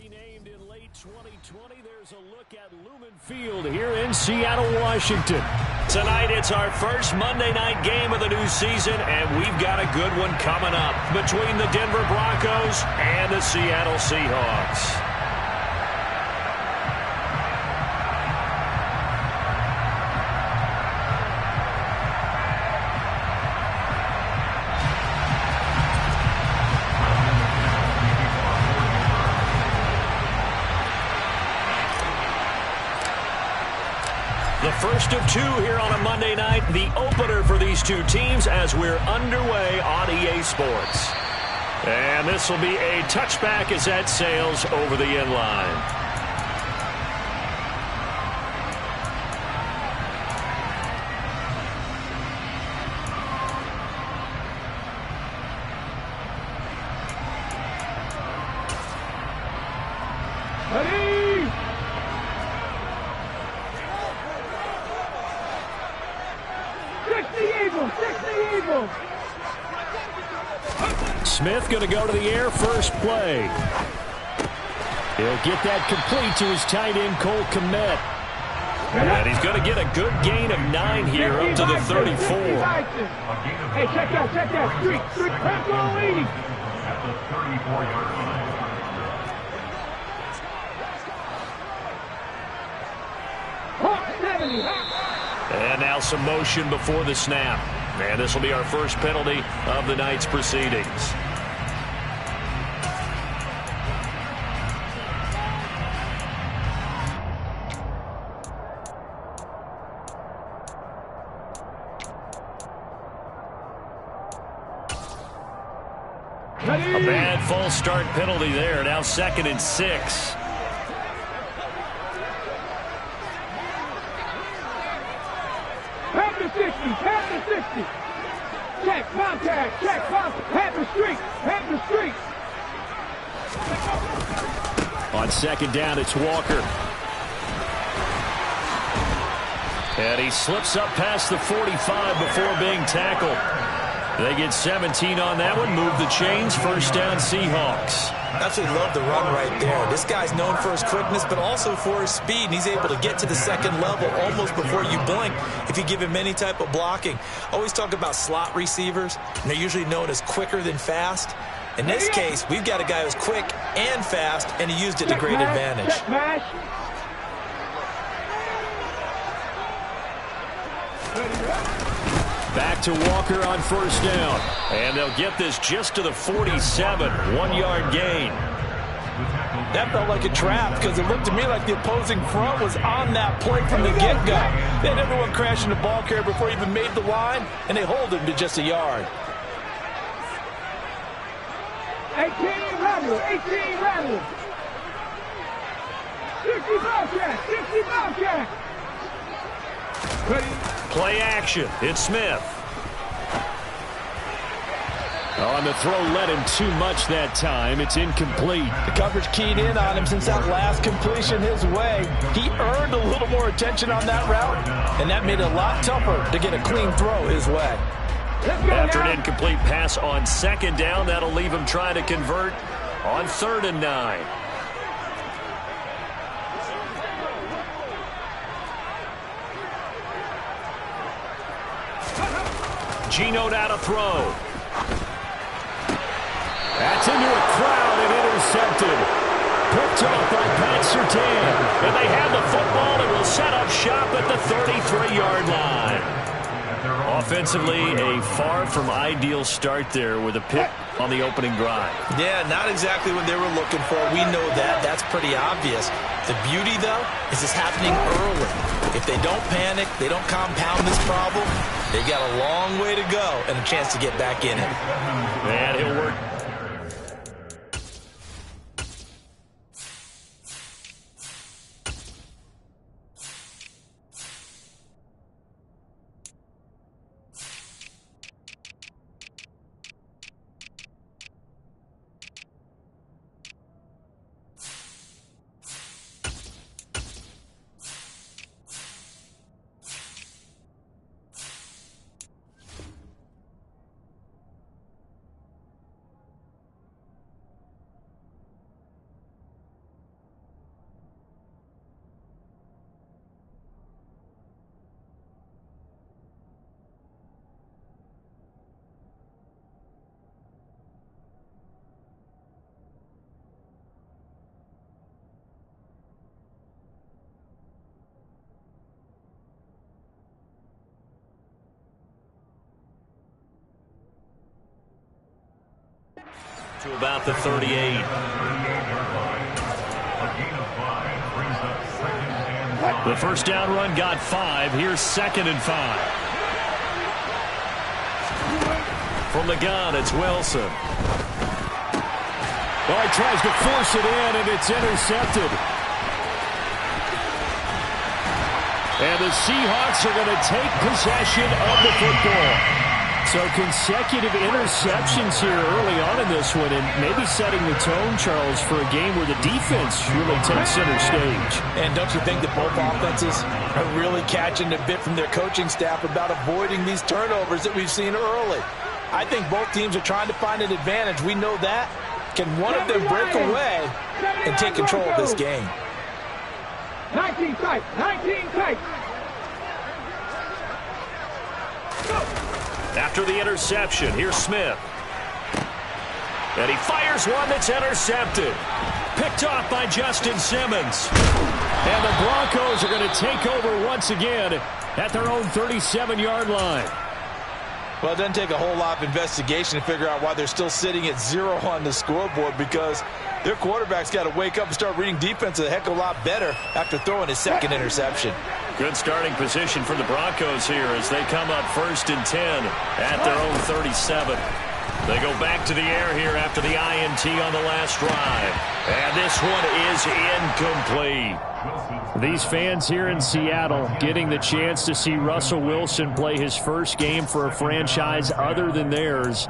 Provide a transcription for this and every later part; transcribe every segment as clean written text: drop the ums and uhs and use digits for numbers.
Renamed in late 2020, there's a look at Lumen Field here in Seattle, Washington. Tonight, it's our first Monday night game of the new season, and we've got a good one coming up between the Denver Broncos and the Seattle Seahawks. The first of two here on a Monday night, the opener for these two teams as we're underway on EA Sports. And this will be a touchback as that sails over the end line. Smith going to go to the air first play. He'll get that complete to his tight end, Cole Kmet. And he's going to get a good gain of 9 here up to the 34. Hey, check that. Street. Pass all 80. At the 34-yard line. And now some motion before the snap. And this will be our first penalty of the night's proceedings. A bad false start penalty there. Now 2nd and 6. Half the 60. Check, contact. Half the street. On 2nd down, it's Walker. And he slips up past the 45 before being tackled. They get 17 on that one. Move the chains. First down, Seahawks. Absolutely love the run right there. This guy's known for his quickness, but also for his speed. And he's able to get to the second level almost before you blink if you give him any type of blocking. Always talk about slot receivers, and they're usually known as quicker than fast. In this case, we've got a guy who's quick and fast, and he used it to great advantage. Back to Walker on first down. And they'll get this just to the 47. 1-yard gain. That felt like a trap because it looked to me like the opposing front was on that play from the get-go. They had everyone crashing the ball carrier before he even made the line, and they hold him to just a yard. 18 rattle. 60 Bobcat. Play action. It's Smith. On the throw, led him too much that time. It's incomplete. The coverage keyed in on him since that last completion his way. He earned a little more attention on that route, and that made it a lot tougher to get a clean throw his way. After an incomplete pass on 2nd down, that'll leave him trying to convert on 3rd and 9. Geno out to throw. That's into a crowd and intercepted. Picked off by Pat Surtain. And they have the football and will set up shop at the 33-yard line. Offensively, a far from ideal start there with a pick on the opening drive. Yeah, not exactly what they were looking for. We know that. That's pretty obvious. The beauty, though, is it's happening early. If they don't panic, they don't compound this problem, they've got a long way to go and a chance to get back in it. And he'll work. To about the 38. The first down run got 5. Here's 2nd and 5. From the gun, it's Wilson. Oh, he tries to force it in, and it's intercepted. And the Seahawks are going to take possession of the football. So consecutive interceptions here early on in this one, and maybe setting the tone, Charles, for a game where the defense really takes center stage. And don't you think that both offenses are really catching a bit from their coaching staff about avoiding these turnovers that we've seen early? I think both teams are trying to find an advantage. We know that. Can one of them break away and take control of this game? 19 tight, 19 tight. After the interception, here's Smith. And he fires one that's intercepted. Picked off by Justin Simmons. And the Broncos are going to take over once again at their own 37-yard line. Well, it doesn't take a whole lot of investigation to figure out why they're still sitting at 0 on the scoreboard, because their quarterback's got to wake up and start reading defense a heck of a lot better after throwing his 2nd interception. Good starting position for the Broncos here as they come up 1st and 10 at their own 37. They go back to the air here after the INT on the last drive. And this one is incomplete. These fans here in Seattle getting the chance to see Russell Wilson play his first game for a franchise other than theirs.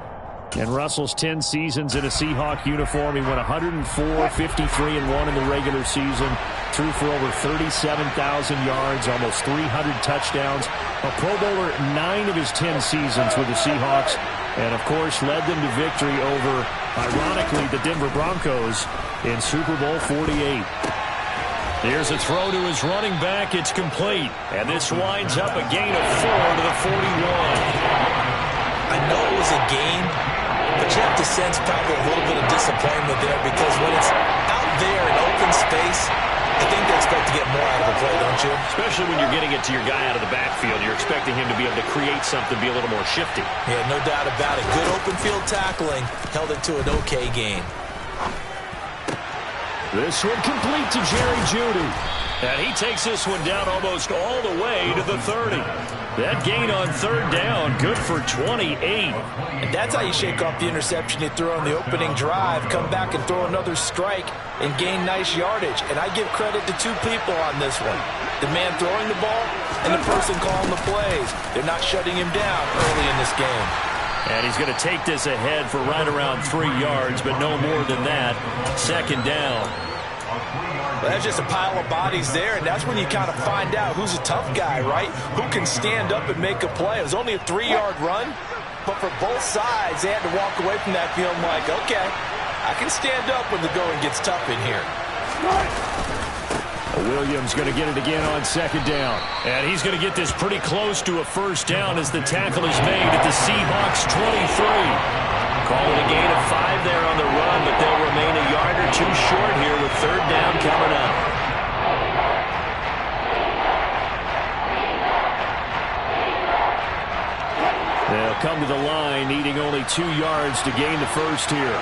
And Russell's 10 seasons in a Seahawk uniform. He went 104, 53-1 in the regular season. Threw for over 37,000 yards, almost 300 touchdowns. A Pro Bowler 9 of his 10 seasons with the Seahawks. And, of course, led them to victory over, ironically, the Denver Broncos in Super Bowl 48. Here's a throw to his running back. It's complete. And this winds up a gain of 4 to the 41. I know it was a game, but you have to sense probably a little bit of disappointment there, because when it's out there in open space, I think they expect to get more out of the play, don't you? Especially when you're getting it to your guy out of the backfield. You're expecting him to be able to create something, be a little more shifty. Yeah, no doubt about it. Good open field tackling held it to an okay game. This one complete to Jerry Jeudy. And he takes this one down almost all the way to the 30. That gain on 3rd down, good for 28. And that's how you shake off the interception you threw on the opening drive, come back and throw another strike and gain nice yardage. And I give credit to 2 people on this one. The man throwing the ball and the person calling the plays. They're not shutting him down early in this game. And he's going to take this ahead for right around 3 yards, but no more than that. 2nd down. Well, that's just a pile of bodies there, and that's when you kind of find out who's a tough guy, right? Who can stand up and make a play. It was only a 3-yard run, but for both sides, they had to walk away from that feeling like, okay, I can stand up when the going gets tough in here. Williams going to get it again on 2nd down. And he's going to get this pretty close to a 1st down as the tackle is made at the Seahawks 23. Calling a gain of 5 there on the run, but they'll remain a yard or 2 short here with 3rd down coming up. They'll come to the line, needing only 2 yards to gain the 1st here.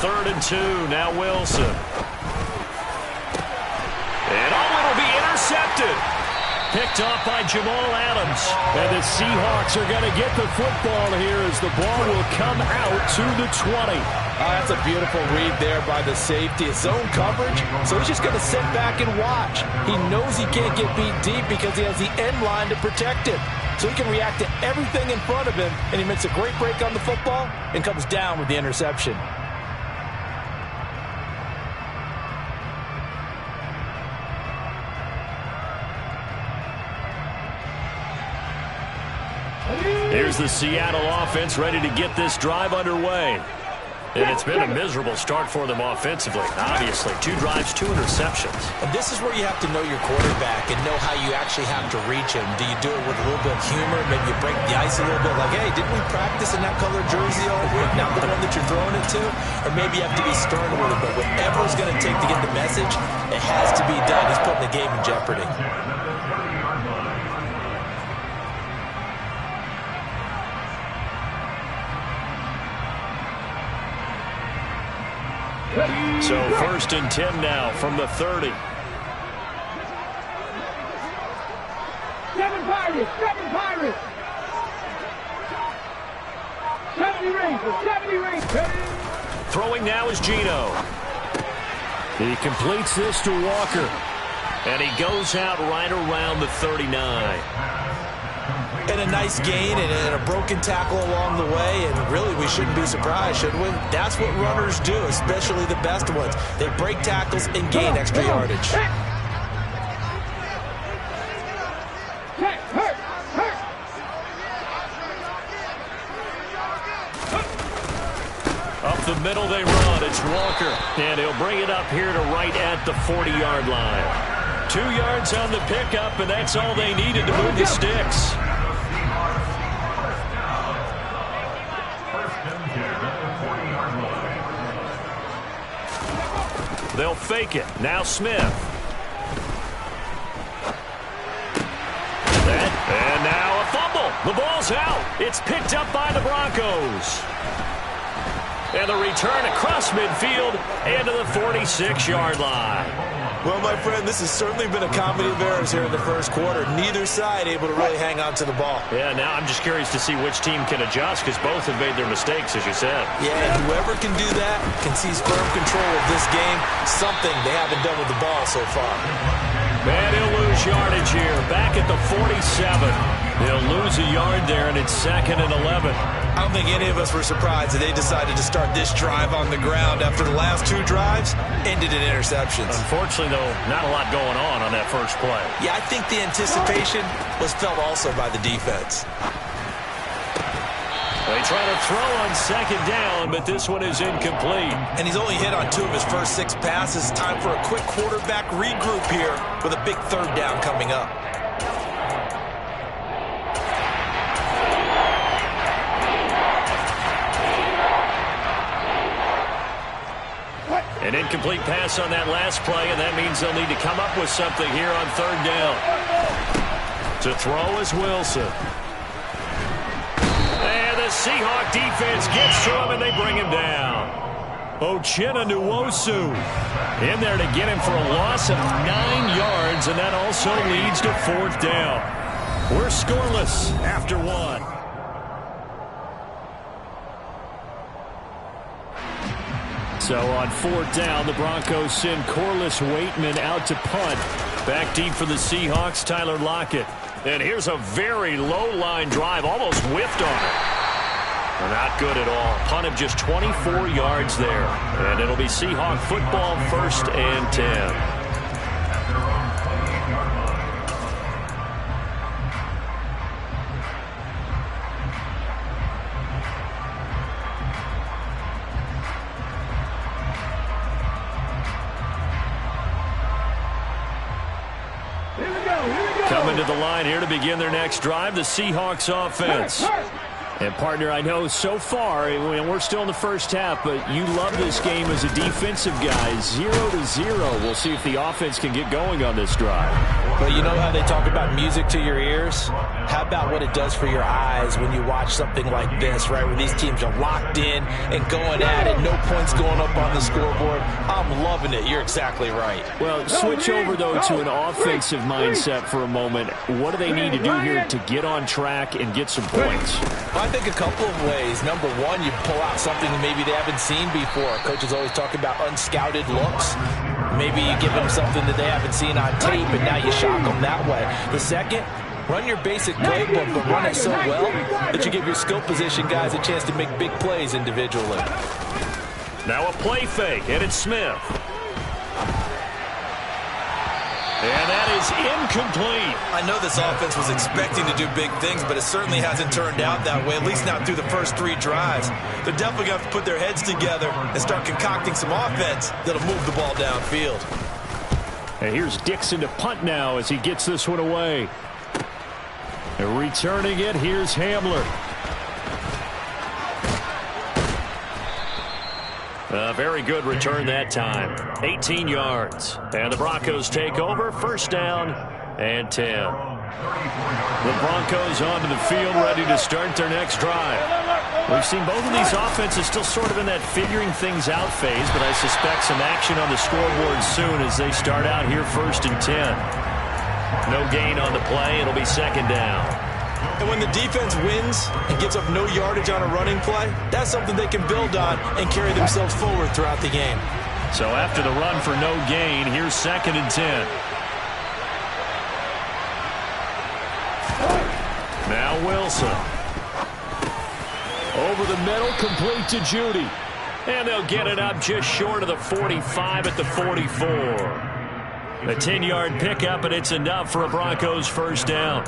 Third and 2, now Wilson. And it'll be intercepted. Picked off by Jamal Adams. And the Seahawks are going to get the football here as the ball will come out to the 20. That's a beautiful read there by the safety. It's zone coverage, so he's just going to sit back and watch. He knows he can't get beat deep because he has the end line to protect him. So he can react to everything in front of him, and he makes a great break on the football and comes down with the interception. Here's the Seattle offense ready to get this drive underway. And it's been a miserable start for them offensively. Obviously, 2 drives, 2 interceptions. And this is where you have to know your quarterback and know how you actually have to reach him. Do you do it with a little bit of humor? Maybe you break the ice a little bit like, hey, didn't we practice in that color jersey all week? Not the one that you're throwing it to? Or maybe you have to be stern with it. But whatever it's going to take to get the message, it has to be done. He's putting the game in jeopardy. So 1st and 10 now from the 30. 7 Pirates, 7 Pirates. 70 Rangers, 70 Rangers. Throwing now is Gino. He completes this to Walker. And he goes out right around the 39. And a nice gain and a broken tackle along the way. And really, we shouldn't be surprised, should we? That's what runners do, especially the best ones. They break tackles and gain extra yardage. Up the middle they run. It's Walker. And he'll bring it up here to right at the 40-yard line. 2 yards on the pickup, and that's all they needed to move the sticks. They'll fake it. Now Smith. And now a fumble. The ball's out. It's picked up by the Broncos. And the return across midfield and to the 46-yard line. Well, my friend, this has certainly been a comedy of errors here in the first quarter. Neither side able to really hang on to the ball. Yeah, now I'm just curious to see which team can adjust because both have made their mistakes, as you said. Yeah, and whoever can do that can seize firm control of this game. Something they haven't done with the ball so far. And he'll lose yardage here. Back at the 47. They'll lose a yard there, and it's 2nd and 11. I don't think any of us were surprised that they decided to start this drive on the ground after the last 2 drives ended in interceptions. Unfortunately, though, not a lot going on that first play. Yeah, I think the anticipation was felt also by the defense. They try to throw on 2nd down, but this one is incomplete. And he's only hit on 2 of his first 6 passes. Time for a quick quarterback regroup here with a big 3rd down coming up. An incomplete pass on that last play, and that means they'll need to come up with something here on 3rd down. To throw is Wilson. And the Seahawk defense gets to him, and they bring him down. Uchenna Nwosu in there to get him for a loss of 9 yards, and that also leads to 4th down. We're scoreless after 1. So on 4th down, the Broncos send Corliss Waitman out to punt. Back deep for the Seahawks, Tyler Lockett. And here's a very low-line drive, almost whiffed on it. Not good at all. Punt of just 24 yards there. And it'll be Seahawk football, 1st and 10. Coming to the line here to begin their next drive, the Seahawks offense. And, partner, I know so far, we're still in the first half, but you love this game as a defensive guy. 0-0. We'll see if the offense can get going on this drive. Well, you know how they talk about music to your ears? How about what it does for your eyes when you watch something like this, right, where these teams are locked in and going at it, no points going up on the scoreboard? I'm loving it. You're exactly right. Well, switch over, though, to an offensive mindset for a moment. What do they need to do here to get on track and get some points? I think a couple of ways. Number one, you pull out something that maybe they haven't seen before. Coaches always talk about unscouted looks. Maybe you give them something that they haven't seen on tape, and now you shock them that way. The second, run your basic playbook, but run it so well that you give your skill position guys a chance to make big plays individually. Now a play fake, and it's Smith. And that is incomplete. I know this offense was expecting to do big things, but it certainly hasn't turned out that way, at least not through the first 3 drives. They're definitely going to have to put their heads together and start concocting some offense that'll move the ball downfield. And here's Dixon to punt now as he gets this one away. And returning it, here's Hamler. A very good return that time. 18 yards. And the Broncos take over. 1st down and 10. The Broncos onto the field, ready to start their next drive. We've seen both of these offenses still sort of in that figuring things out phase, but I suspect some action on the scoreboard soon as they start out here 1st and 10. No gain on the play. It'll be 2nd down. And when the defense wins and gives up no yardage on a running play, that's something they can build on and carry themselves forward throughout the game. So after the run for no gain, here's 2nd and 10. Now Wilson. Over the middle, complete to Judy. And they'll get it up just short of the 45 at the 44. A 10-yard pickup, and it's enough for a Broncos 1st down.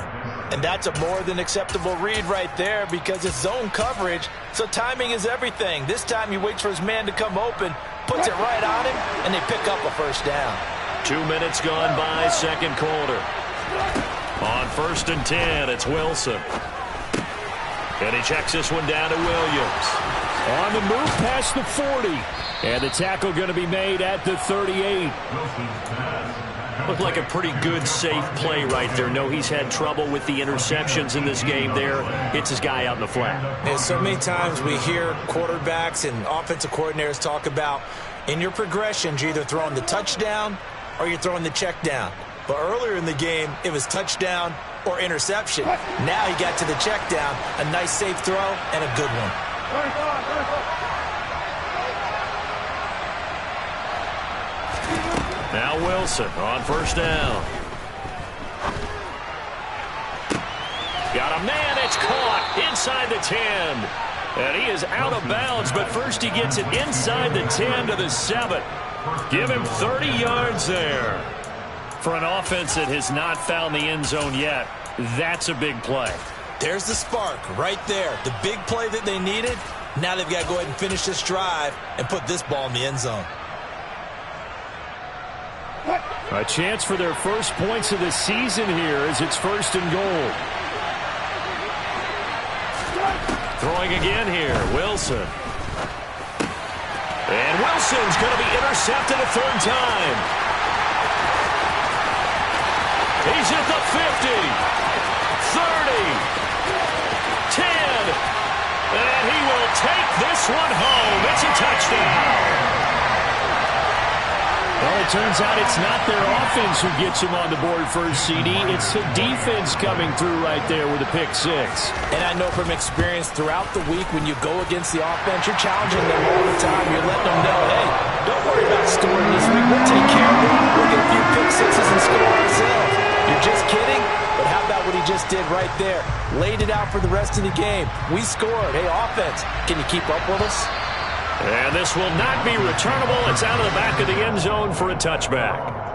And that's a more than acceptable read right there because it's zone coverage, so timing is everything. This time he waits for his man to come open, puts it right on him, and they pick up a 1st down. 2 minutes gone by, 2nd quarter. On 1st and 10, it's Wilson. And he checks this one down to Williams. On the move past the 40. And the tackle going to be made at the 38. Looked like a pretty good, safe play right there. No, he's had trouble with the interceptions in this game there. Hits his guy out in the flat. And so many times we hear quarterbacks and offensive coordinators talk about in your progressions, you're either throwing the touchdown or you're throwing the check down. But earlier in the game, it was touchdown or interception. Now he got to the check down, a nice safe throw, and a good one. Now Wilson on 1st down. Got a man, it's caught inside the 10. And he is out of bounds, but first he gets it inside the 10 to the 7. Give him 30 yards there. For an offense that has not found the end zone yet, that's a big play. There's the spark right there. The big play that they needed. Now they've got to go ahead and finish this drive and put this ball in the end zone. A chance for their first points of the season here as it's 1st and goal. Throwing again here, Wilson. And Wilson's going to be intercepted a 3rd time. He's at the 50, 30, 10, and he will take this one home. It's a touchdown. Well, it turns out it's not their offense who gets him on the board first, CD. It's the defense coming through right there with a pick 6. And I know from experience throughout the week when you go against the offense, you're challenging them all the time. You're letting them know, hey, don't worry about scoring this week. We'll take care of it. We'll get a few pick 6s and score ourselves. You're just kidding? But how about what he just did right there? Laid it out for the rest of the game. We scored. Hey, offense, can you keep up with us? And this will not be returnable. It's out of the back of the end zone for a touchback.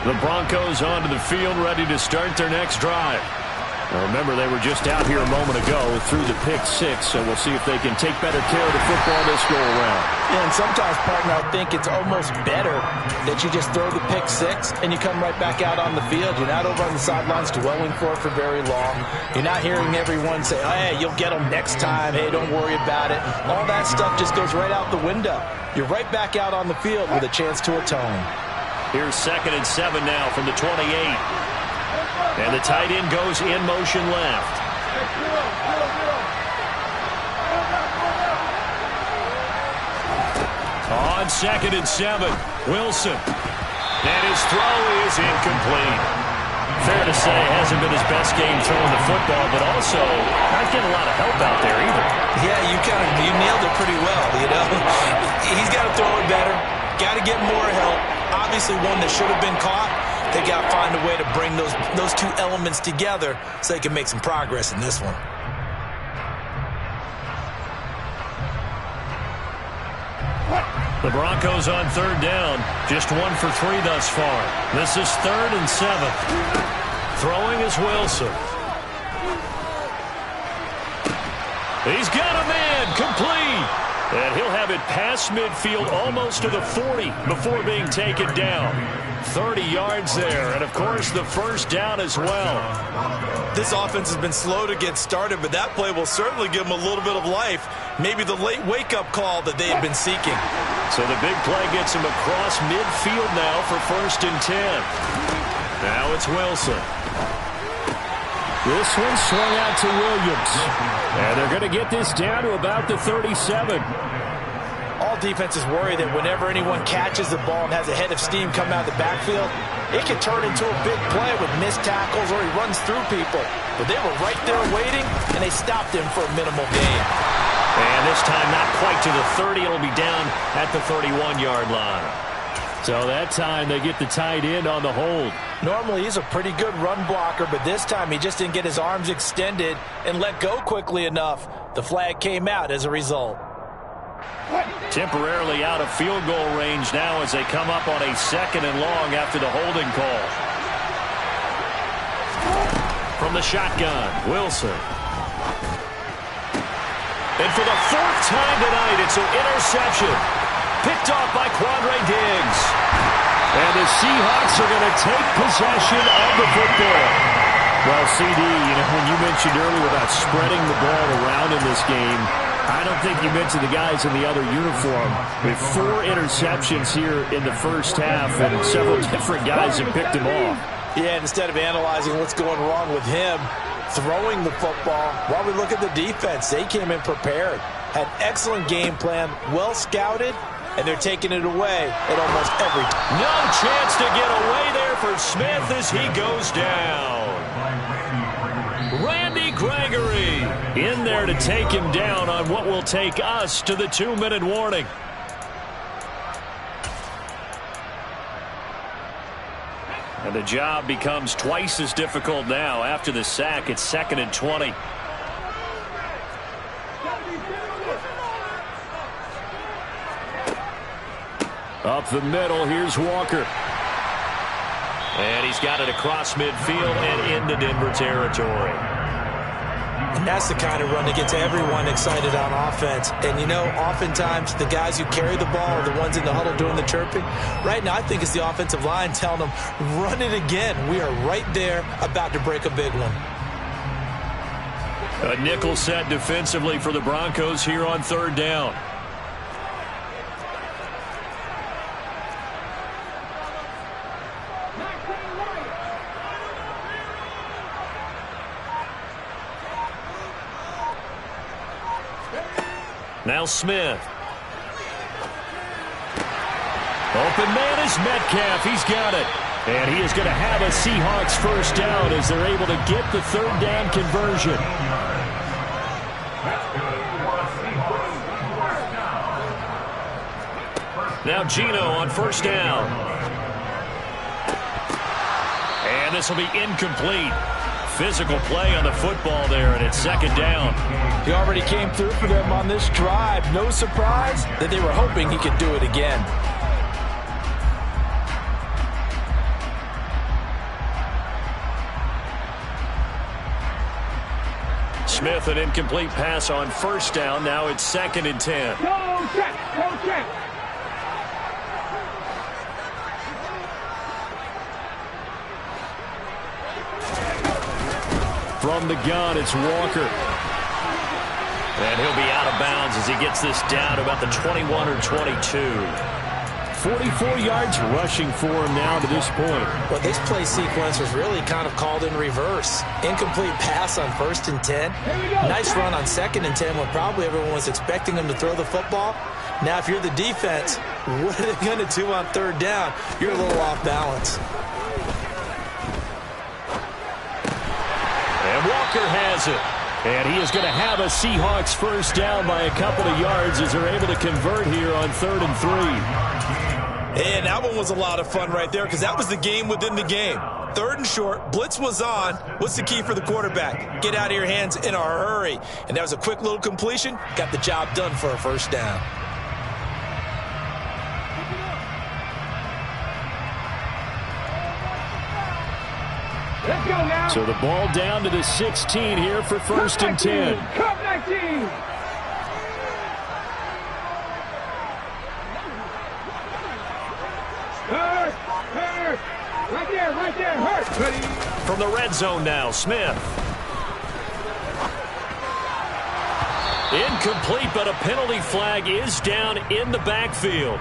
The Broncos onto the field, ready to start their next drive. Now remember, they were just out here a moment ago through the pick 6, so we'll see if they can take better care of the football this go-around. Yeah, and sometimes, partner, I think it's almost better that you just throw the pick 6 and you come right back out on the field. You're not over on the sidelines dwelling for it for very long. You're not hearing everyone say, hey, you'll get them next time. Hey, don't worry about it. All that stuff just goes right out the window. You're right back out on the field with a chance to atone. Here's 2nd and 7 now from the 28. And the tight end goes in motion left. On 2nd and 7, Wilson. And his throw is incomplete. Fair to say, hasn't been his best game throwing the football, but also not getting a lot of help out there either. Yeah, you nailed it pretty well, you know. He's got to throw it better. Got to get more help. Obviously one that should have been caught. They got to find a way to bring those two elements together so they can make some progress in this one. The Broncos on 3rd down. Just 1 for 3 thus far. This is 3rd and 7. Throwing is Wilson. He's got a man complete. And he'll have it past midfield almost to the 40 before being taken down. 30 yards there, and of course the first down as well. This offense has been slow to get started, but that play will certainly give them a little bit of life. Maybe the late wake-up call that they have been seeking. So the big play gets him across midfield now for 1st and 10. Now it's Wilson. This one swung out to Williams. And they're going to get this down to about the 37. All defenses worry that whenever anyone catches the ball and has a head of steam coming out of the backfield, it can turn into a big play with missed tackles or he runs through people. But they were right there waiting, and they stopped him for a minimal gain. And this time not quite to the 30. It'll be down at the 31-yard line. So that time they get the tight end on the hold. Normally he's a pretty good run blocker, but this time he just didn't get his arms extended and let go quickly enough. The flag came out as a result. Temporarily out of field goal range now as they come up on a 2nd and long after the holding call. From the shotgun, Wilson. And for the 4th time tonight, it's an interception. Picked off by Quandre Diggs. And the Seahawks are going to take possession of the football. Well, CD, when you mentioned earlier about spreading the ball around in this game, I don't think you mentioned the guys in the other uniform. With 4 interceptions here in the first half, and several different guys have picked him off. Yeah, instead of analyzing what's going wrong with him throwing the football, while we look at the defense, they came in prepared. Had excellent game plan, well scouted, and they're taking it away at almost every time. No chance to get away there for Smith as he goes down. Randy Gregory in there to take him down on what will take us to the 2-minute warning. And the job becomes twice as difficult now after the sack. It's 2nd and 20. Up the middle, here's Walker. And he's got it across midfield and into Denver territory. And that's the kind of run that gets everyone excited on offense. And, oftentimes the guys who carry the ball are the ones in the huddle doing the chirping. Right now, I think it's the offensive line telling them, run it again. We are right there about to break a big one. A nickel set defensively for the Broncos here on 3rd down. Now Smith. Open man is Metcalf. He's got it. And he is going to have a Seahawks first down as they're able to get the 3rd down conversion. Now Geno on 1st down. And this will be incomplete. Physical play on the football there, and it's 2nd down. He already came through for them on this drive. No surprise that they were hoping he could do it again. Smith, an incomplete pass on 1st down. Now it's 2nd and 10. Go check, go check. From the gun, it's Walker. And he'll be out of bounds as he gets this down to about the 21 or 22. 44 yards rushing for him now to this point. Well, this play sequence was really kind of called in reverse. Incomplete pass on 1st and 10. Nice run on 2nd and 10 when probably everyone was expecting him to throw the football. Now, if you're the defense, what are they going to do on 3rd down? You're a little off balance. And Walker has it. And he is going to have a Seahawks first down by a couple of yards as they're able to convert here on 3rd and 3. And that one was a lot of fun right there because that was the game within the game. 3rd and short, blitz was on. What's the key for the quarterback? Get out of your hands in a hurry. And that was a quick little completion. Got the job done for a first down. Let's go now. So the ball down to the 16 here for 1st and 10. Come 19. From the red zone now, Smith. Incomplete, but a penalty flag is down in the backfield.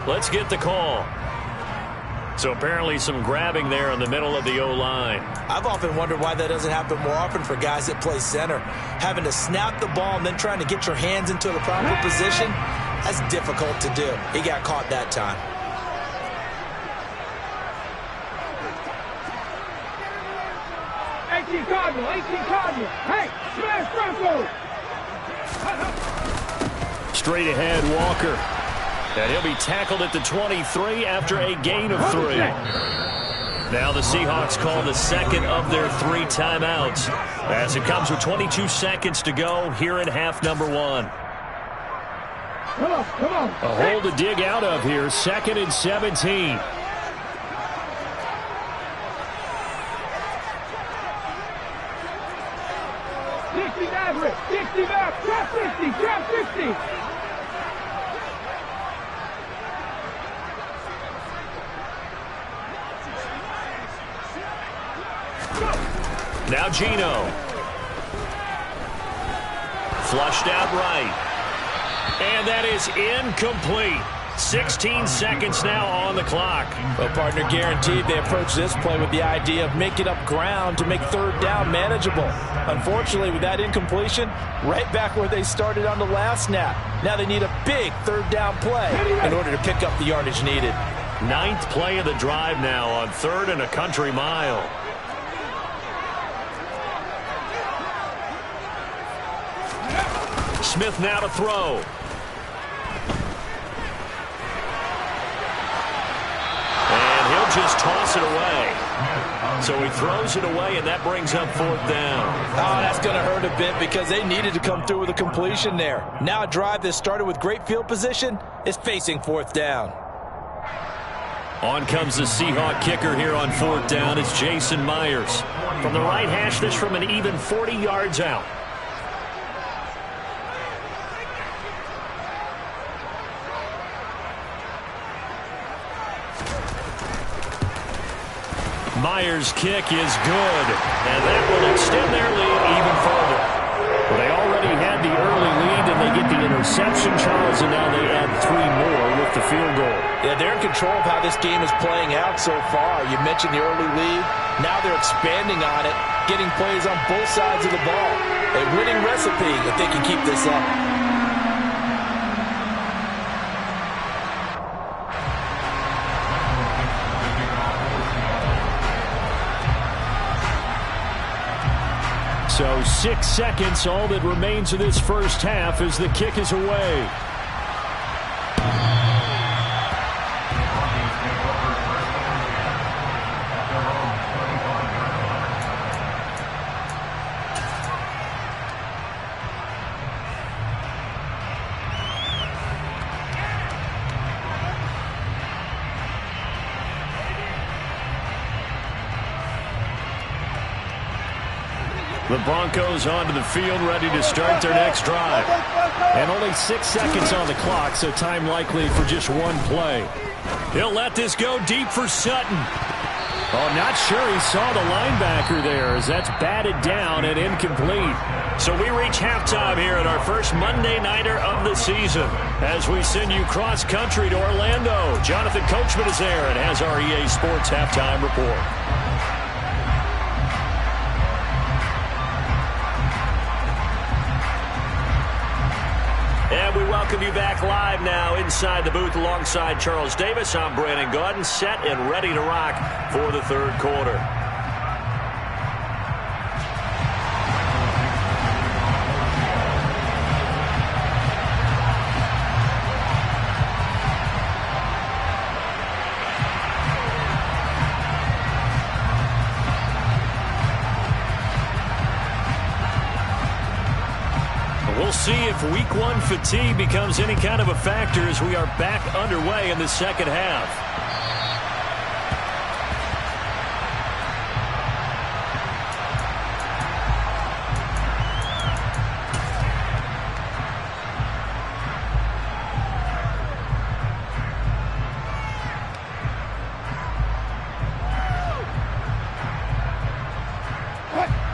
Let's get the call. So apparently some grabbing there in the middle of the O-line. I've often wondered why that doesn't happen more often for guys that play center. Having to snap the ball and then trying to get your hands into the proper position, that's difficult to do. He got caught that time. Cardinal. Hey, smash Bronco. Straight ahead, Walker. And he'll be tackled at the 23 after a gain of 3. Now the Seahawks call the second of their 3 timeouts as it comes with 22 seconds to go here in half number 1. Come on. A hole to dig out of here, 2nd and 17. Drop 50. Now Gino. Flushed out right. And that is incomplete. 16 seconds now on the clock. Well, partner, guaranteed they approach this play with the idea of making up ground to make 3rd down manageable. Unfortunately, with that incompletion, right back where they started on the last snap. Now they need a big 3rd down play in order to pick up the yardage needed. 9th play of the drive now on 3rd and a country mile. Smith now to throw. Just toss it away. So he throws it away, and that brings up 4th down. Oh, that's going to hurt a bit because they needed to come through with a completion there. Now a drive that started with great field position is facing 4th down. On comes the Seahawk kicker here on 4th down. It's Jason Myers. From the right hash, this from an even 40 yards out. Myers' kick is good, and that will extend their lead even further. Well, they already had the early lead, and they get the interception, Charles, and now they add 3 more with the field goal. Yeah, they're in control of how this game is playing out so far. You mentioned the early lead. Now they're expanding on it, getting plays on both sides of the ball. A winning recipe if they can keep this up. So 6 seconds, all that remains of this first half as the kick is away. The Broncos onto the field, ready to start their next drive. And only 6 seconds on the clock, so time likely for just 1 play. He'll let this go deep for Sutton. Oh, not sure he saw the linebacker there as that's batted down and incomplete. So we reach halftime here at our first Monday Nighter of the season as we send you cross-country to Orlando. Jonathan Coachman is there and has our EA Sports Halftime Report. And we welcome you back live now inside the booth alongside Charles Davis. I'm Brandon Gaudin, set and ready to rock for the 3rd quarter. We'll see if week 1 fatigue becomes any kind of a factor as we are back underway in the second half.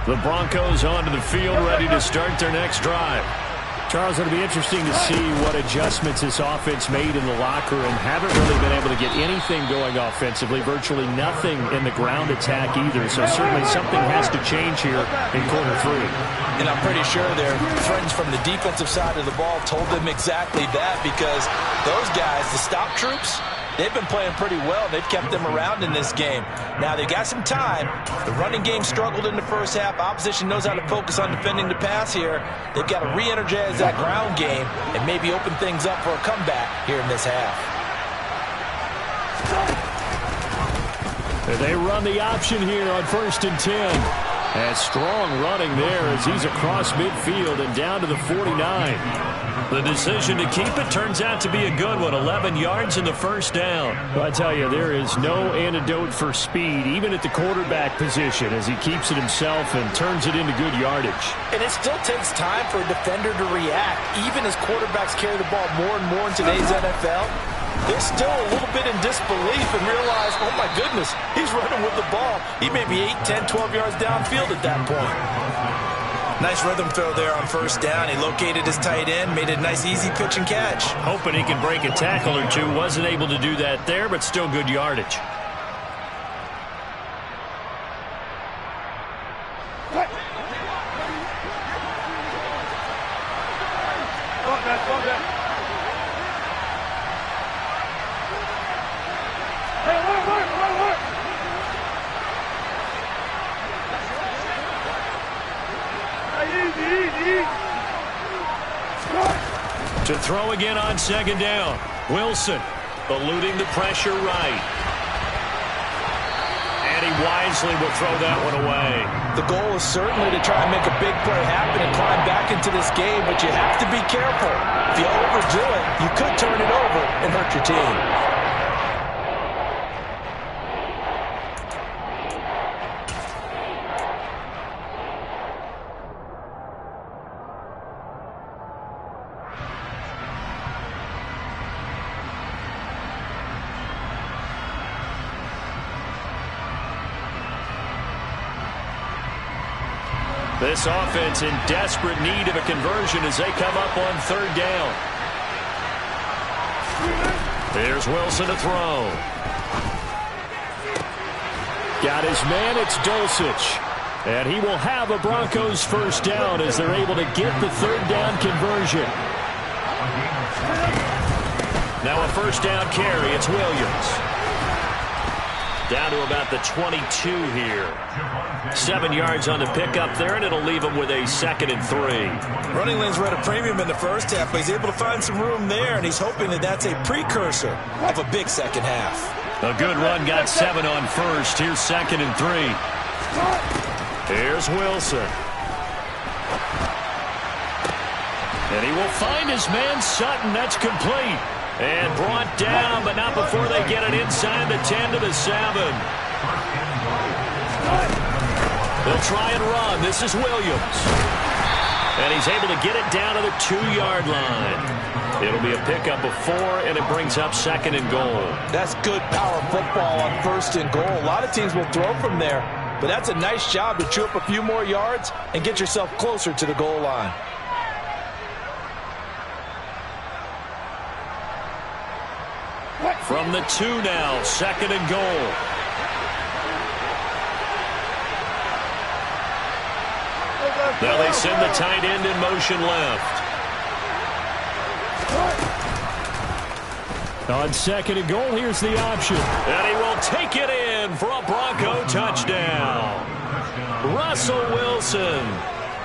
The Broncos onto the field, ready to start their next drive. Charles, it'll be interesting to see what adjustments this offense made in the locker room. Haven't really been able to get anything going offensively, virtually nothing in the ground attack either. So certainly something has to change here in quarter 3. And I'm pretty sure their friends from the defensive side of the ball told them exactly that, because those guys, the stop troops, they've been playing pretty well. They've kept them around in this game. Now, they got some time. The running game struggled in the first half. Opposition knows how to focus on defending the pass here. They've got to re-energize that ground game and maybe open things up for a comeback here in this half. They run the option here on 1st and 10. And strong running there as he's across midfield and down to the 49. The decision to keep it turns out to be a good one. 11 yards in the first down. Well, I tell you, there is no antidote for speed, even at the quarterback position, as he keeps it himself and turns it into good yardage. And it still takes time for a defender to react. Even as quarterbacks carry the ball more and more in today's NFL, they're still a little bit in disbelief and realize, oh my goodness, he's running with the ball. He may be 8, 10, 12 yards downfield at that point. Nice rhythm throw there on 1st down. He located his tight end, made a nice easy pitch and catch. Hoping he can break a tackle or two. Wasn't able to do that there, but still good yardage. To throw again on 2nd down. Wilson eluding the pressure right. And he wisely will throw that one away. The goal is certainly to try and make a big play happen and climb back into this game, but you have to be careful. If you overdo it, you could turn it over and hurt your team. This offense in desperate need of a conversion as they come up on 3rd down. There's Wilson to throw. Got his man, it's Dulcich. And he will have a Broncos 1st down as they're able to get the 3rd down conversion. Now a 1st down carry, it's Williams. Down to about the 22 here. 7 yards on the pickup there, and it'll leave him with a 2nd and 3. Running lanes were at a premium in the first half, but he's able to find some room there, and he's hoping that that's a precursor of a big second half. A good run, got 7 on 1st. Here's 2nd and 3. Here's Wilson. And he will find his man Sutton. That's complete. And brought down, but not before they get it inside the 10 to the 7. They'll try and run. This is Williams. And he's able to get it down to the 2-yard line. It'll be a pickup of 4, and it brings up 2nd and goal. That's good power football on 1st and goal. A lot of teams will throw from there, but that's a nice job to chew up a few more yards and get yourself closer to the goal line. From the 2 now, 2nd and goal. Now they send the tight end in motion left. On 2nd and goal, here's the option. And he will take it in for a Bronco touchdown. Russell Wilson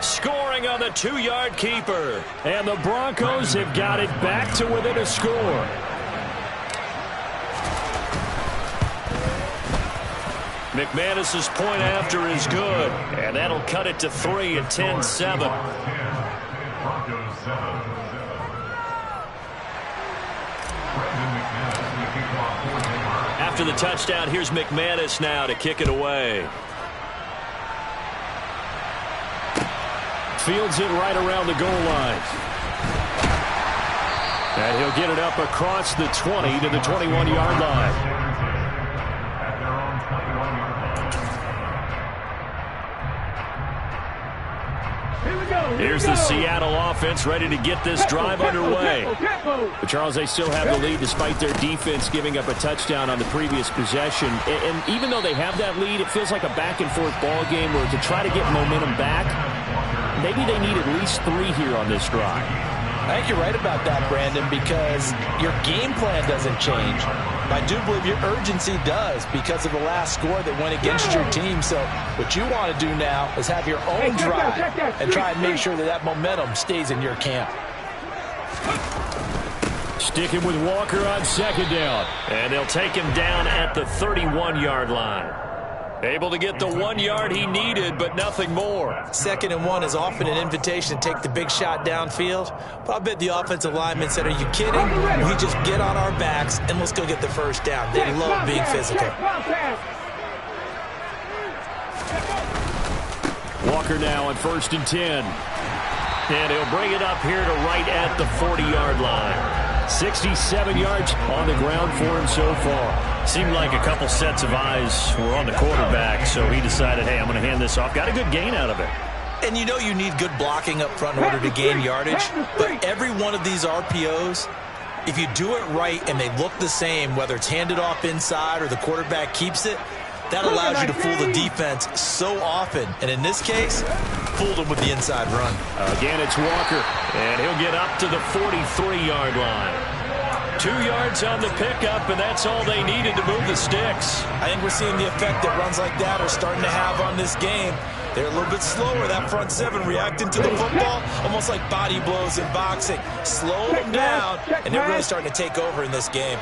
scoring on the 2-yard keeper. And the Broncos have got it back to within a score. McManus's point after is good, and that'll cut it to 3 at 10-7. After the touchdown, here's McManus now to kick it away. Fields it right around the goal line. And he'll get it up across the 20 to the 21-yard line. Here's the Seattle offense ready to get this drive underway. But Charles, they still have the lead despite their defense giving up a touchdown on the previous possession. And even though they have that lead, it feels like a back-and-forth ball game where to try to get momentum back, maybe they need at least 3 here on this drive. I think you're right about that, Brandon, because your game plan doesn't change. I do believe your urgency does because of the last score that went against your team. So what you want to do now is have your own drive and try and make sure that that momentum stays in your camp. Sticking with Walker on second down. And they'll take him down at the 31-yard line. Able to get the 1 yard he needed, but nothing more. 2nd and 1 is often an invitation to take the big shot downfield. But I bet the offensive linemen said, are you kidding? We just get on our backs and let's go get the first down. They love being physical. Walker now on 1st and 10. And he'll bring it up here to right at the 40-yard line. 67 yards on the ground for him so far. Seemed like a couple sets of eyes were on the quarterback, so he decided, hey, I'm going to hand this off. Got a good gain out of it. And you know you need good blocking up front in order to gain yardage. But every one of these RPOs, if you do it right and they look the same, whether it's handed off inside or the quarterback keeps it, that allows you to fool the defense so often. And in this case, fooled them with the inside run. Again, it's Walker, and he'll get up to the 43-yard line. 2 yards on the pickup, and that's all they needed to move the sticks. I think we're seeing the effect that runs like that are starting to have on this game. They're a little bit slower, that front 7, reacting to the football, almost like body blows in boxing. Slowing them down, and they're really starting to take over in this game.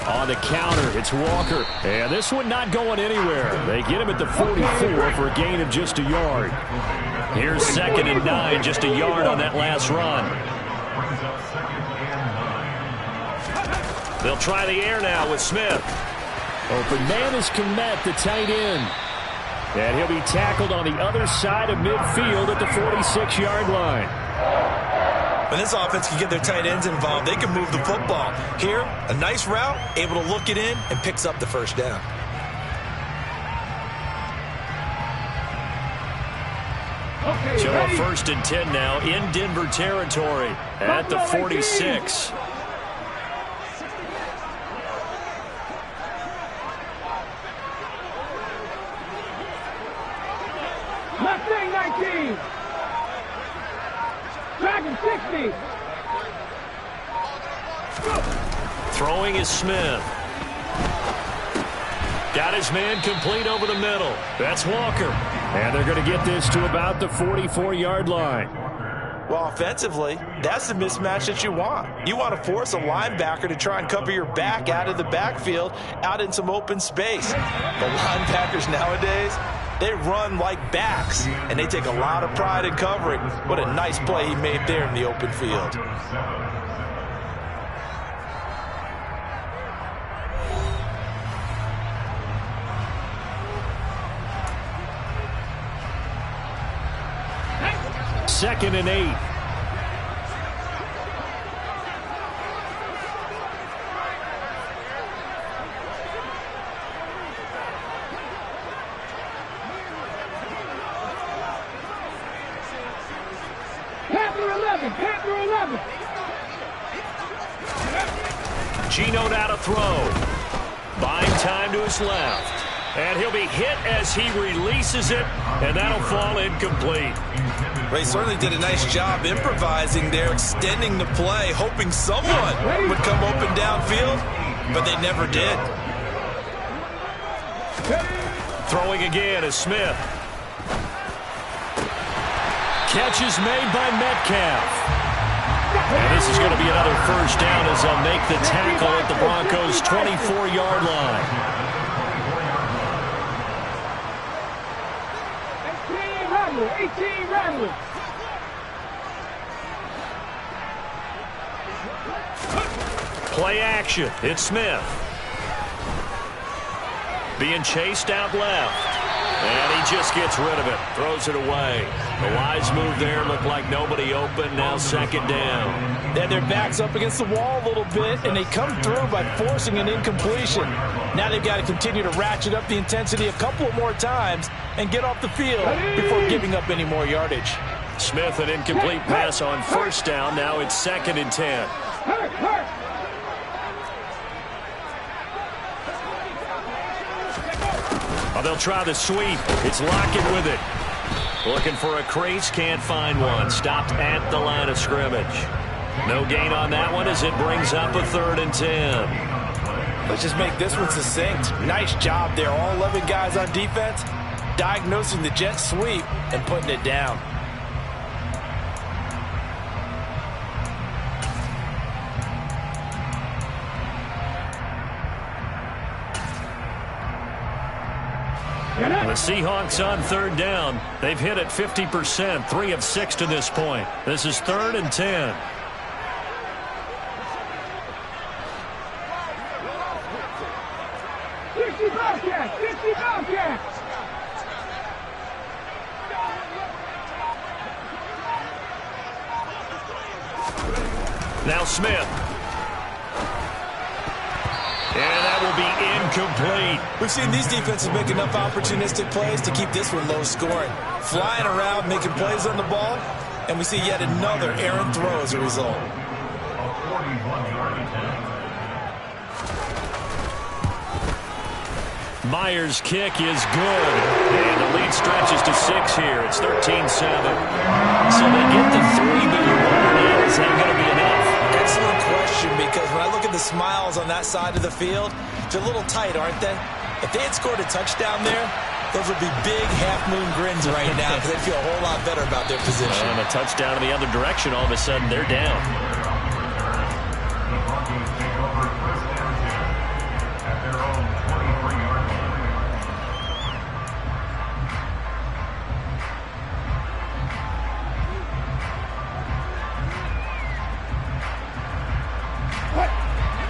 On the counter, it's Walker. And this one not going anywhere. They get him at the 44 for a gain of just a yard. Here's 2nd and 9, just a yard on that last run. They'll try the air now with Smith. Open man is Komet, the tight end. And he'll be tackled on the other side of midfield at the 46-yard line. When this offense can get their tight ends involved, they can move the football. Here, a nice route, able to look it in, and picks up the first down. So a 1st and 10 now in Denver territory at the 46. Left wing 19. Dragon 60. Throwing is Smith. Got his man complete over the middle. That's Walker. And they're going to get this to about the 44-yard line. Well, offensively, that's the mismatch that you want. You want to force a linebacker to try and cover your back out of the backfield, out in some open space. The linebackers nowadays, they run like backs, and they take a lot of pride in covering. What a nice play he made there in the open field. Second and 8. Panther 11. Panther 11. Gino now to throw. Buying time to his left. And he'll be hit as he releases it, and that'll fall incomplete. Ray certainly did a nice job improvising there, extending the play, hoping someone would come open downfield, but they never did. Throwing again is Smith. Catch is made by Metcalf. And this is going to be another first down as they'll make the tackle at the Broncos' 24-yard line. 18 Rattler. Play action. It's Smith. Being chased out left. And he just gets rid of it. Throws it away. The wise move there. Looked like nobody open. Now second down. Then their back's up against the wall a little bit, and they come through by forcing an incompletion. Now they've got to continue to ratchet up the intensity a couple more times and get off the field before giving up any more yardage. Smith, an incomplete pass on first down. Now it's 2nd and 10. Oh, they'll try the sweep. It's Lockett with it. Looking for a crease, can't find one. Stopped at the line of scrimmage. No gain on that one as it brings up a 3rd and 10. Let's just make this one succinct. Nice job there. All 11 guys on defense diagnosing the jet sweep and putting it down. The Seahawks on 3rd down. They've hit it 50%, 3 of 6 to this point. This is 3rd and 10. Now Smith. And that will be incomplete. We've seen these defenses make enough opportunistic plays to keep this one low scoring. Flying around, making plays on the ball, and we see yet another errant throw as a result. Myers' kick is good. And the lead stretches to 6 here. It's 13-7. So they get the 3, but you wonder now, is that going to be enough? Excellent question, because when I look at the smiles on that side of the field, they're a little tight, aren't they? If they had scored a touchdown there, those would be big half-moon grins right now because they'd feel a whole lot better about their position. And a touchdown in the other direction, all of a sudden they're down.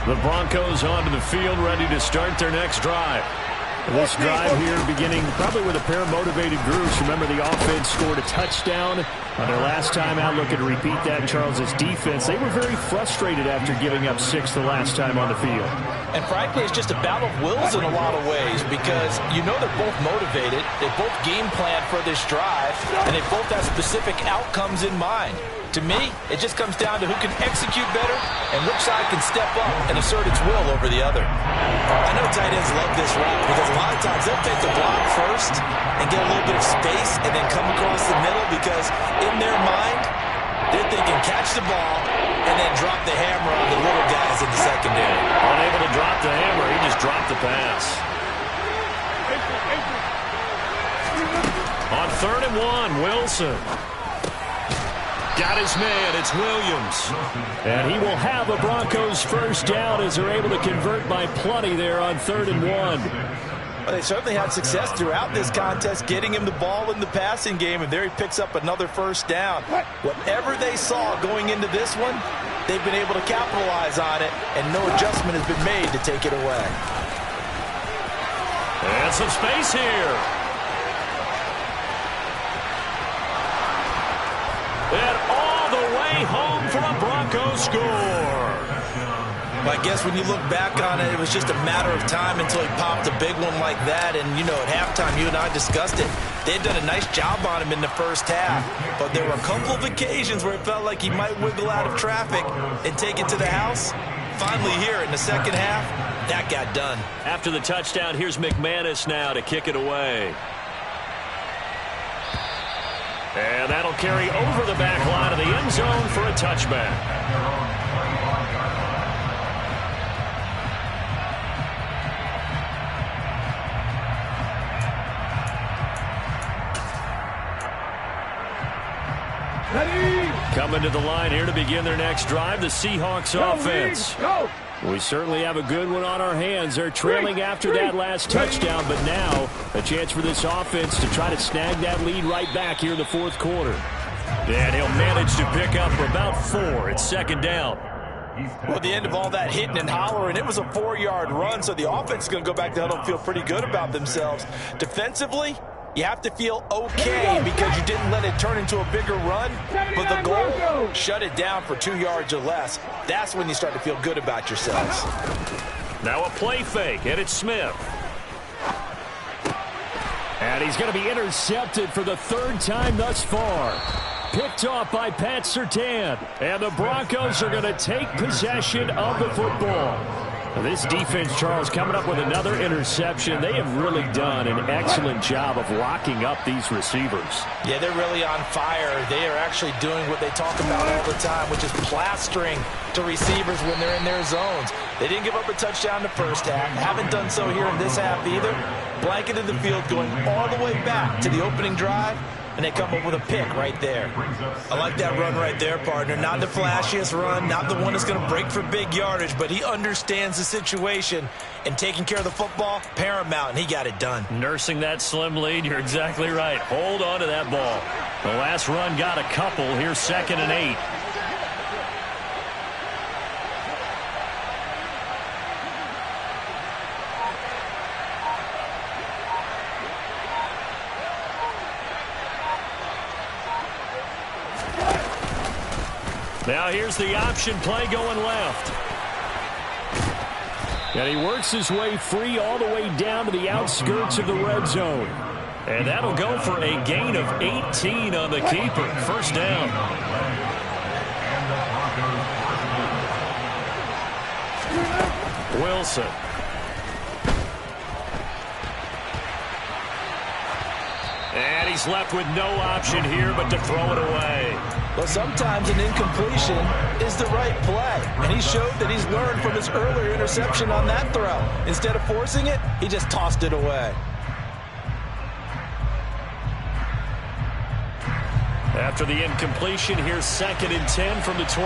The Broncos onto the field, ready to start their next drive. This drive here beginning probably with a pair of motivated groups. Remember, the offense scored a touchdown on their last time out. Looking to repeat that. Charles's defense, they were very frustrated after giving up 6 the last time on the field. And frankly, it's just a battle of wills in a lot of ways because you know they're both motivated. They both game plan for this drive, and they both have specific outcomes in mind. To me, it just comes down to who can execute better and which side can step up and assert its will over the other. I know tight ends love this route because a lot of times they'll take the block first and get a little bit of space and then come across the middle because in their mind, they're thinking catch the ball and then drop the hammer on the little guys in the secondary. Unable to drop the hammer, he just dropped the pass. On 3rd and 1, Wilson. Got his man, it's Williams. And he will have a Broncos first down as they're able to convert by plenty there on 3rd and 1. Well, they certainly had success throughout this contest getting him the ball in the passing game, and there he picks up another first down. Whatever they saw going into this one, they've been able to capitalize on it, and no adjustment has been made to take it away. And some space here. And all the way home for a Broncos score. I guess when you look back on it, it was just a matter of time until he popped a big one like that. And, you know, at halftime, you and I discussed it. They had done a nice job on him in the first half. But there were a couple of occasions where it felt like he might wiggle out of traffic and take it to the house. Finally here in the second half, that got done. After the touchdown, here's McManus now to kick it away. And that'll carry over the back line of the end zone for a touchback. Coming to the line here to begin their next drive, the Seahawks offense. We certainly have a good one on our hands. They're trailing after that last touchdown, but now a chance for this offense to try to snag that lead right back here in the fourth quarter. And he'll manage to pick up about 4. It's second down. Well, at the end of all that hitting and hollering, it was a 4-yard run, so the offense is going to go back to huddle and feel pretty good about themselves. Defensively, You have to feel okay because you didn't let it turn into a bigger run, but the goal, shut it down for 2 yards or less. That's when you start to feel good about yourselves. Now a play fake, and it's Smith. And he's going to be intercepted for the 3rd time thus far. Picked off by Pat Surtain. And the Broncos are going to take possession of the football. Now this defense, Charles, coming up with another interception. They have really done an excellent job of locking up these receivers. Yeah, they're really on fire. They are actually doing what they talk about all the time, which is plastering to receivers when they're in their zones. They didn't give up a touchdown the first half. Haven't done so here in this half either. Blanketed the field going all the way back to the opening drive, and they come up with a pick right there. I like that run right there, partner. Not the flashiest run, not the one that's going to break for big yardage, but he understands the situation, and taking care of the football, paramount, and he got it done. Nursing that slim lead, you're exactly right. Hold on to that ball. The last run got a couple. Here's 2nd and 8. Now here's the option play going left. And he works his way free all the way down to the outskirts of the red zone. And that'll go for a gain of 18 on the keeper. 1st down. Wilson. And he's left with no option here but to throw it away. Well, sometimes an incompletion is the right play, and he showed that he's learned from his earlier interception on that throw. Instead of forcing it, he just tossed it away. After the incompletion, here's 2nd and 10 from the 20.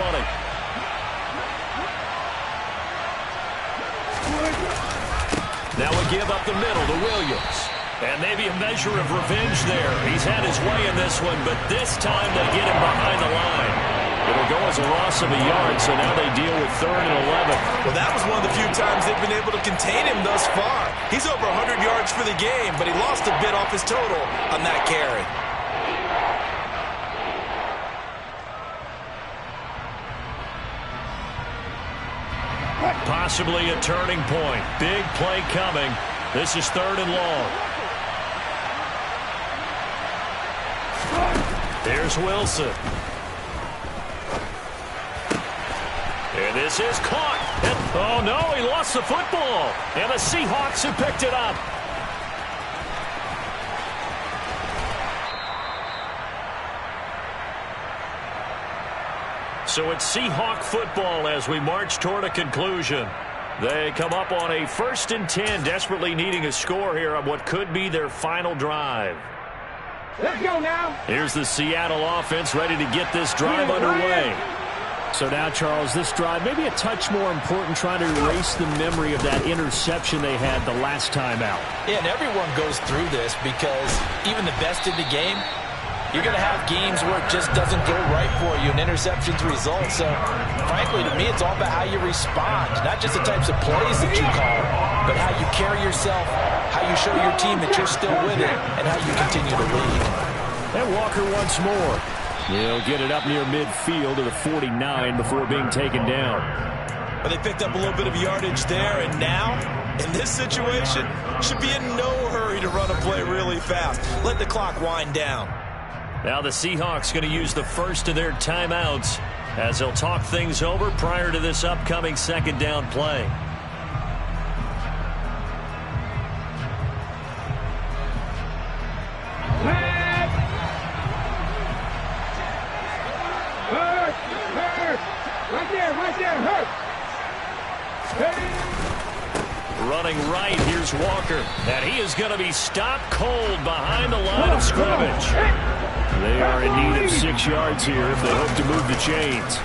Now a give up the middle to Williams. And maybe a measure of revenge there. He's had his way in this one, but this time they get him behind the line. It'll go as a loss of a yard, so now they deal with 3rd and 11. Well, that was one of the few times they've been able to contain him thus far. He's over 100 yards for the game, but he lost a bit off his total on that carry. Possibly a turning point. Big play coming. This is 3rd and long. There's Wilson. And this is caught. And, oh, no, he lost the football. And the Seahawks have picked it up. So it's Seahawk football as we march toward a conclusion. They come up on a 1st and 10, desperately needing a score here on what could be their final drive. Let's go now. Here's the Seattle offense ready to get this drive underway. So now, Charles, this drive maybe a touch more important, trying to erase the memory of that interception they had the last time out. Yeah, and everyone goes through this because even the best in the game, you're going to have games where it just doesn't go right for you and interceptions result. So, frankly, to me, it's all about how you respond, not just the types of plays that you call, but how you carry yourself, how you show your team that you're still with it, and how you continue to lead. And Walker once more. He'll get it up near midfield to the 49 before being taken down. Well, they picked up a little bit of yardage there, and now, in this situation, should be in no hurry to run a play really fast. Let the clock wind down. Now the Seahawks going to use the first of their timeouts as they'll talk things over prior to this upcoming 2nd down play. Running right, here's Walker. And he is going to be stopped cold behind the line of scrimmage. They are in need of 6 yards here if they hope to move the chains.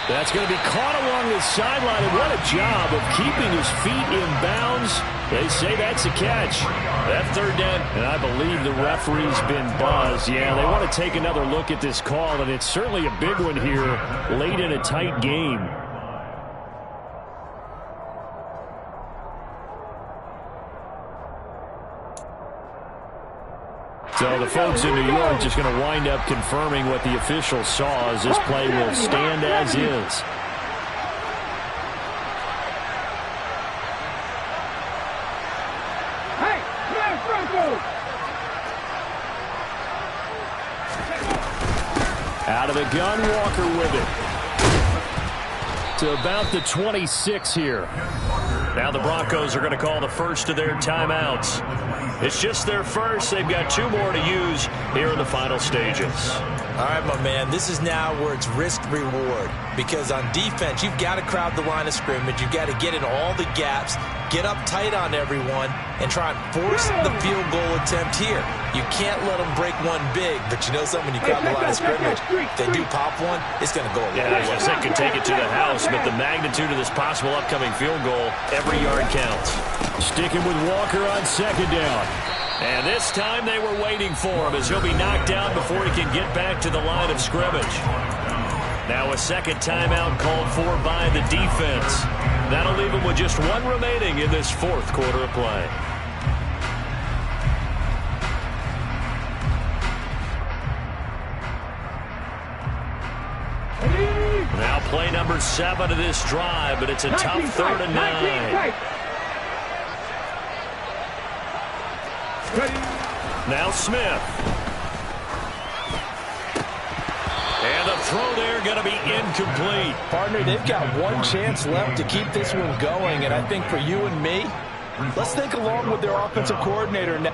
That's going to be caught along the sideline, and what a job of keeping his feet in bounds. They say that's a catch. That 3rd down, and I believe the referee's been buzzed. Yeah, they want to take another look at this call, and it's certainly a big one here late in a tight game. So the folks in New York just going to wind up confirming what the officials saw, as this play will stand as is. Out of the gun, Walker with it. To about the 26 here. Now the Broncos are going to call the first of their timeouts. It's just their first. They've got 2 more to use here in the final stages. All right, my man, this is now where it's risk-reward. Because on defense, you've got to crowd the line of scrimmage. You've got to get in all the gaps, get up tight on everyone, and try and force the field goal attempt here. You can't let them break one big, but you know something, when you crowd the line of scrimmage, if they do pop one, it's going to go a long way. I guess they could take it to the house, but the magnitude of this possible upcoming field goal, every yard counts. Sticking with Walker on second down. And this time they were waiting for him, as he'll be knocked down before he can get back to the line of scrimmage. Now a second timeout called for by the defense. That'll leave him with just 1 remaining in this 4th quarter of play. Now play number 7 of this drive, but it's a tough 3rd and 9. Now Smith. And the throw there going to be incomplete. Partner, they've got 1 chance left to keep this one going, and I think for you and me, let's think along with their offensive coordinator now.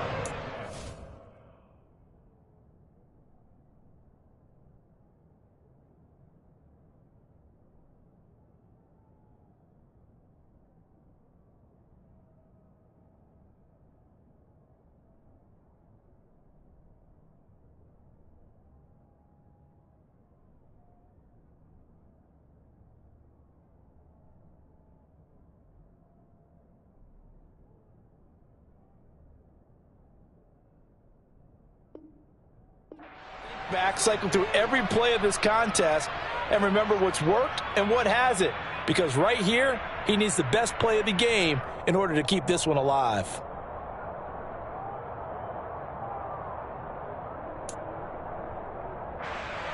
Back, cycle through every play of this contest and remember what's worked and what hasn't, because right here he needs the best play of the game in order to keep this one alive.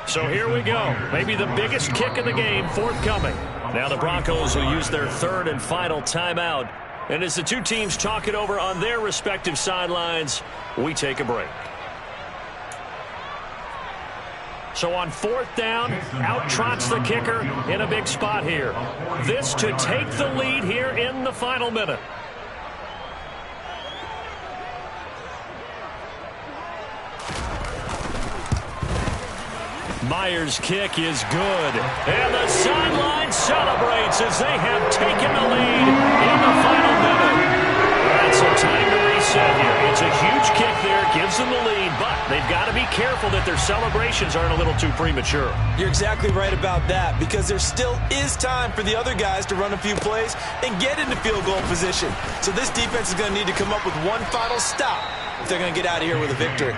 So here we go. Maybe the biggest kick of the game forthcoming. Now the Broncos will use their 3rd and final timeout, and as the 2 teams talk it over on their respective sidelines, we take a break. So on 4th down, out trots the kicker in a big spot here. This to take the lead here in the final minute. Myers' kick is good. And the sideline celebrates as they have taken the lead in the final minute. All right, so time to reset here. It's a huge kick there, gives them the lead, but they've got to be careful that their celebrations aren't a little too premature. You're exactly right about that, because there still is time for the other guys to run a few plays and get into field goal position. So this defense is going to need to come up with one final stop if they're going to get out of here with a victory.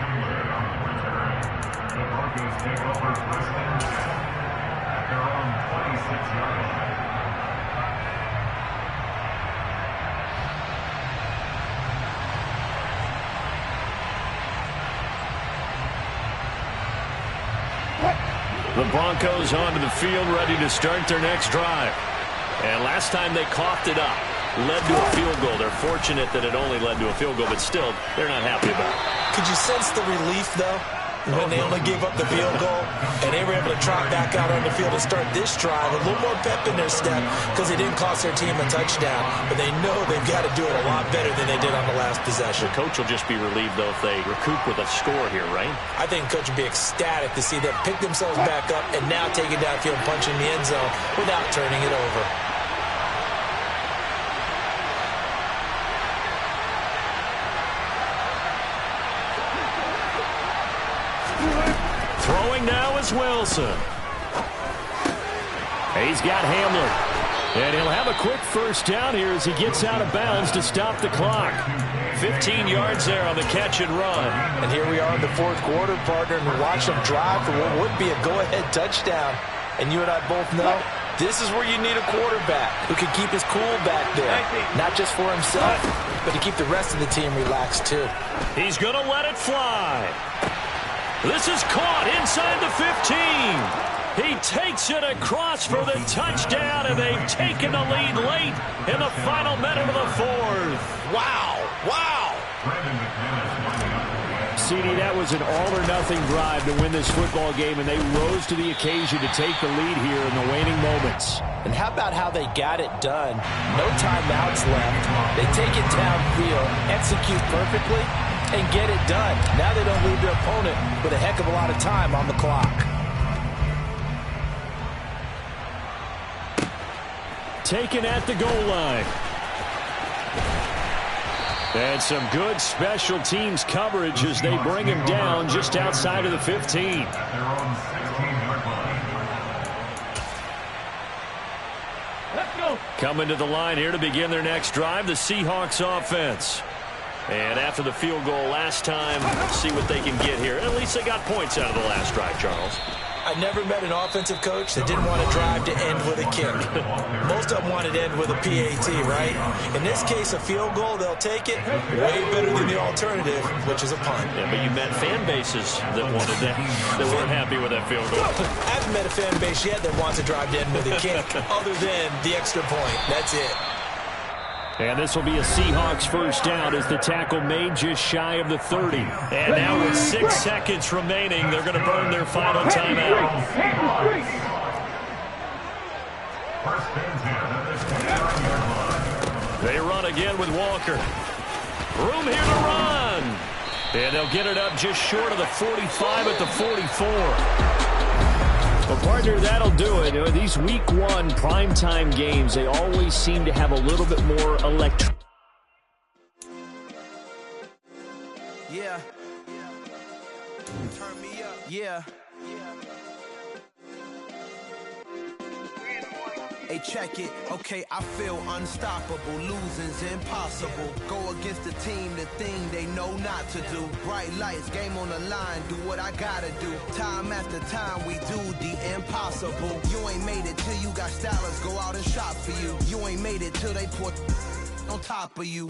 The Broncos onto the field, ready to start their next drive. And last time they coughed it up, led to a field goal. They're fortunate that it only led to a field goal, but still, they're not happy about it. Could you sense the relief, though, when they only gave up the field goal and they were able to trot back out on the field to start this drive? A little more pep in their step because they didn't cost their team a touchdown, but they know they've got to do it a lot better than they did on the last possession. The coach will just be relieved, though, if they recoup with a score here, right? I think coach will be ecstatic to see them pick themselves back up and now take it downfield, punch in the end zone without turning it over. Throwing now is Wilson. He's got Hamler. And he'll have a quick first down here as he gets out of bounds to stop the clock. 15 yards there on the catch and run. And here we are in the 4th quarter, partner, and we watch them drive for what would be a go-ahead touchdown. And you and I both know this is where you need a quarterback who can keep his cool back there, not just for himself, but to keep the rest of the team relaxed, too. He's going to let it fly. This is caught inside the 15. He takes it across for the touchdown, and they've taken the lead late in the final minute of the fourth. Wow. Wow. CD, that was an all-or-nothing drive to win this football game, and they rose to the occasion to take the lead here in the waning moments. And how about how they got it done? No timeouts left. They take it downfield, execute perfectly, and get it done. Now they don't leave their opponent with a heck of a lot of time on the clock. Taken at the goal line. And some good special teams coverage as they bring him down just outside of the 15. Let's go. Coming to the line here to begin their next drive, the Seahawks offense. And after the field goal last time, see what they can get here. At least they got points out of the last drive, Charles. I never met an offensive coach that didn't want to drive to end with a kick. Most of them wanted to end with a PAT, right? In this case, a field goal, they'll take it. Way better than the alternative, which is a punt. Yeah, but you met fan bases that wanted that, that weren't happy with that field goal. I haven't met a fan base yet that wants to drive to end with a kick, other than the extra point. That's it. And this will be a Seahawks first down as the tackle made just shy of the 30. And now with 6 seconds remaining, they're going to burn their final timeout. They run again with Walker. Room here to run. And they'll get it up just short of the 45 at the 44. Well, partner, that'll do it. You know, these Week 1 primetime games, they always seem to have a little bit more electric. Yeah. Turn me up. Yeah. Hey, check it. Okay, I feel unstoppable. Losing's impossible. Go against the team, the thing they know not to do. Bright lights, game on the line. Do what I gotta do. Time after time, we do the impossible. You ain't made it till you got stylists go out and shop for you. You ain't made it till they put on top of you.